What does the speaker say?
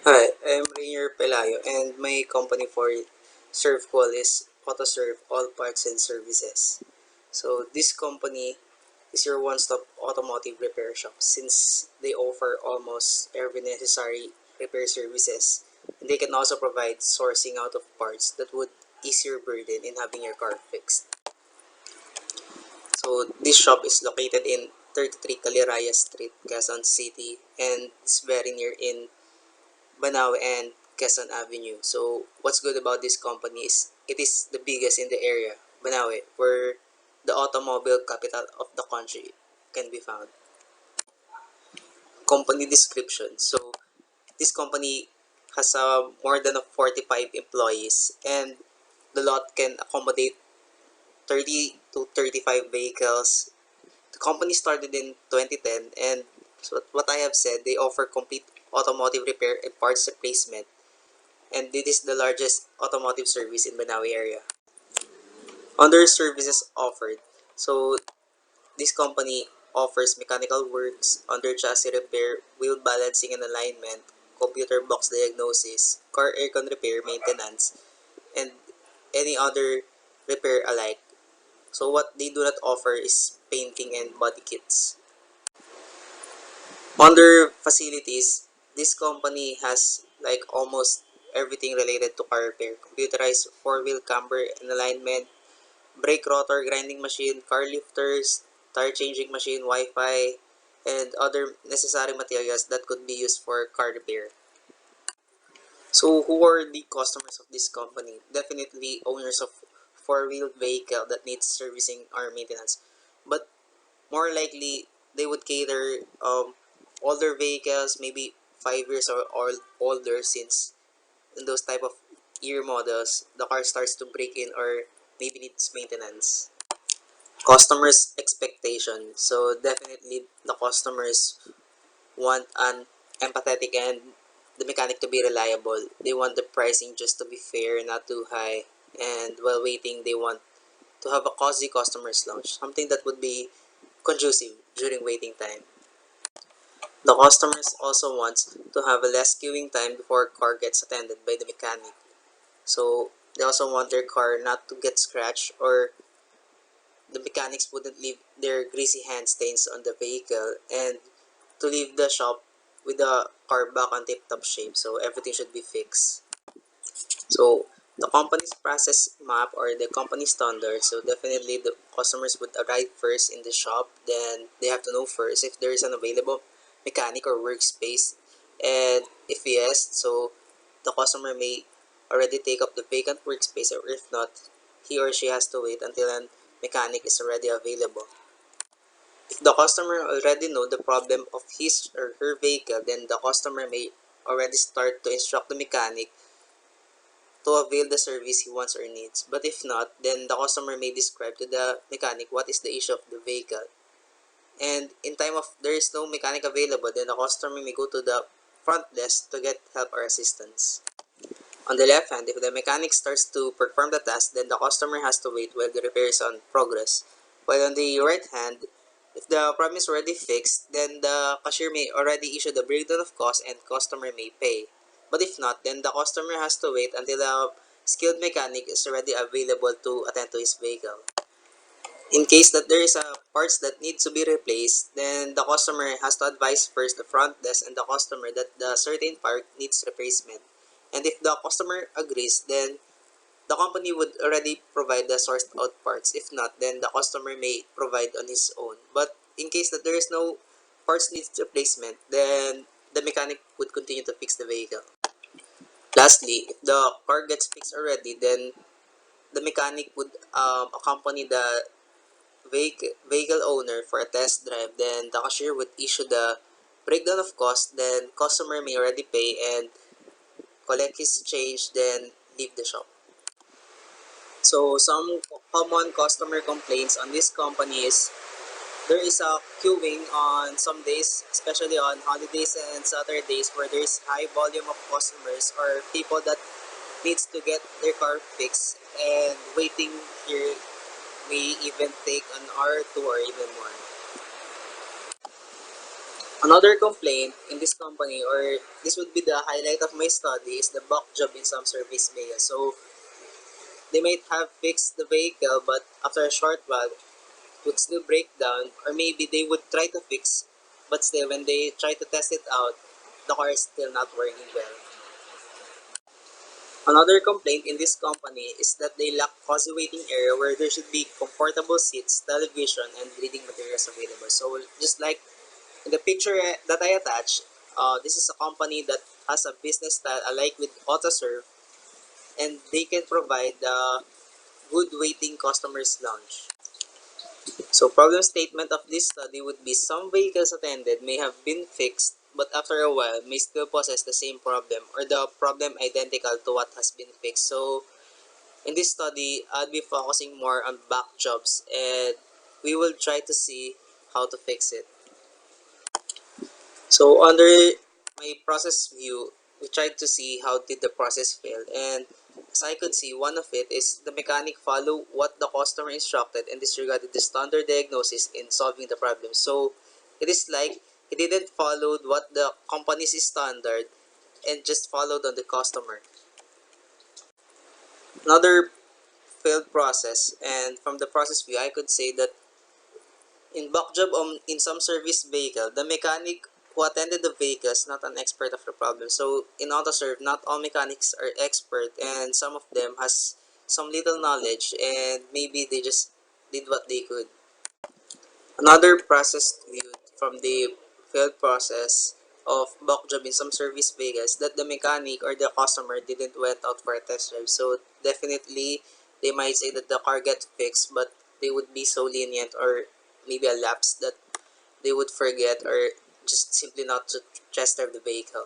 Hi, I'm Reiner Pelayo, and my company for Serve Call is AUTOSERV All Parts and Services. So this company is your one-stop automotive repair shop since they offer almost every necessary repair services, and they can also provide sourcing out of parts that would ease your burden in having your car fixed. So this shop is located in 33 Caliraya Street, Quezon City, and it's very near in Banao and Quezon Avenue. So what's good about this company is it is the biggest in the area, Banao, where the automobile capital of the country can be found. Company description. So this company has more than 45 employees, and the lot can accommodate 30 to 35 vehicles. The company started in 2010, and so what I have said, they offer complete automotive repair and parts replacement, and this is the largest automotive service in Banawi area. Under services offered, so this company offers mechanical works, under chassis repair, wheel balancing and alignment, computer box diagnosis, car aircon repair maintenance, and any other repair alike. So what they do not offer is painting and body kits. Under facilities, this company has like almost everything related to car repair. Computerized four-wheel camber and alignment, brake rotor grinding machine, car lifters, tire changing machine, Wi-Fi, and other necessary materials that could be used for car repair. So who are the customers of this company? Definitely owners of four-wheel vehicle that needs servicing or maintenance. But more likely, they would cater older vehicles, maybe 5 years or older, since in those type of year models, the car starts to break in or maybe needs maintenance. Customers' expectation. So definitely the customers want an empathetic and the mechanic to be reliable. They want the pricing just to be fair, not too high. And while waiting, they want to have a cozy customer's lounge, something that would be conducive during waiting time. The customers also want to have a less queuing time before car gets attended by the mechanic. So they also want their car not to get scratched, or the mechanics wouldn't leave their greasy hand stains on the vehicle, and to leave the shop with the car back on tip-top shape, so everything should be fixed. So the company's process map or the company standard, so definitely the customers would arrive first in the shop, then they have to know first if there is an available mechanic or workspace, and if yes, so the customer may already take up the vacant workspace, or if not, he or she has to wait until a mechanic is already available. If the customer already know the problem of his or her vehicle, then the customer may already start to instruct the mechanic to avail the service he wants or needs. But if not, then the customer may describe to the mechanic what is the issue of the vehicle. And in time of there is no mechanic available, then the customer may go to the front desk to get help or assistance. On the left hand, if the mechanic starts to perform the task, then the customer has to wait while the repair is on progress. While on the right hand, if the problem is already fixed, then the cashier may already issue the breakdown of cost and customer may pay. But if not, then the customer has to wait until the skilled mechanic is already available to attend to his vehicle. In case that there is a parts that need to be replaced, then the customer has to advise first the front desk and the customer that the certain part needs replacement. And if the customer agrees, then the company would already provide the sourced out parts. If not, then the customer may provide on his own. But in case that there is no parts needs replacement, then the mechanic would continue to fix the vehicle. Lastly, if the car gets fixed already, then the mechanic would accompany the vehicle owner for a test drive. Then the cashier would issue the breakdown of cost. Then customer may already pay and collect his change, then leave the shop. So some common customer complaints on this company is there is a queuing on some days, especially on holidays and Saturdays, where there is high volume of customers or people that needs to get their car fixed, and waiting here may even take an hour or two or even more. Another complaint in this company, or this would be the highlight of my study, is the buck job in some service bays. So they might have fixed the vehicle, but after a short while, it would still break down, or maybe they would try to fix, but still, when they try to test it out, the car is still not working well. Another complaint in this company is that they lack cozy waiting area where there should be comfortable seats, television, and reading materials available. So just like in the picture that I attached, this is a company that has a business style alike with AUTOSERV, and they can provide good waiting customers lounge. So problem statement of this study would be some vehicles attended may have been fixed, but after a while may still possess the same problem or the problem identical to what has been fixed. So in this study, I'll be focusing more on back jobs, and we will try to see how to fix it. So under my process view, we tried to see how did the process fail, and as I could see, one of it is the mechanic follow what the customer instructed and disregarded the standard diagnosis in solving the problem. So it is like he didn't follow what the company's standard and just followed on the customer. Another failed process, and from the process view, I could say that in back job in some service vehicle, the mechanic who attended the vehicle is not an expert of the problem. So in AutoServe, not all mechanics are expert, and some of them has some little knowledge, and maybe they just did what they could. Another process viewed from the failed process of back job in some service vehicles that the mechanic or the customer didn't went out for a test drive. So definitely they might say that the car got fixed, but they would be so lenient, or maybe a lapse that they would forget or just simply not to test drive the vehicle.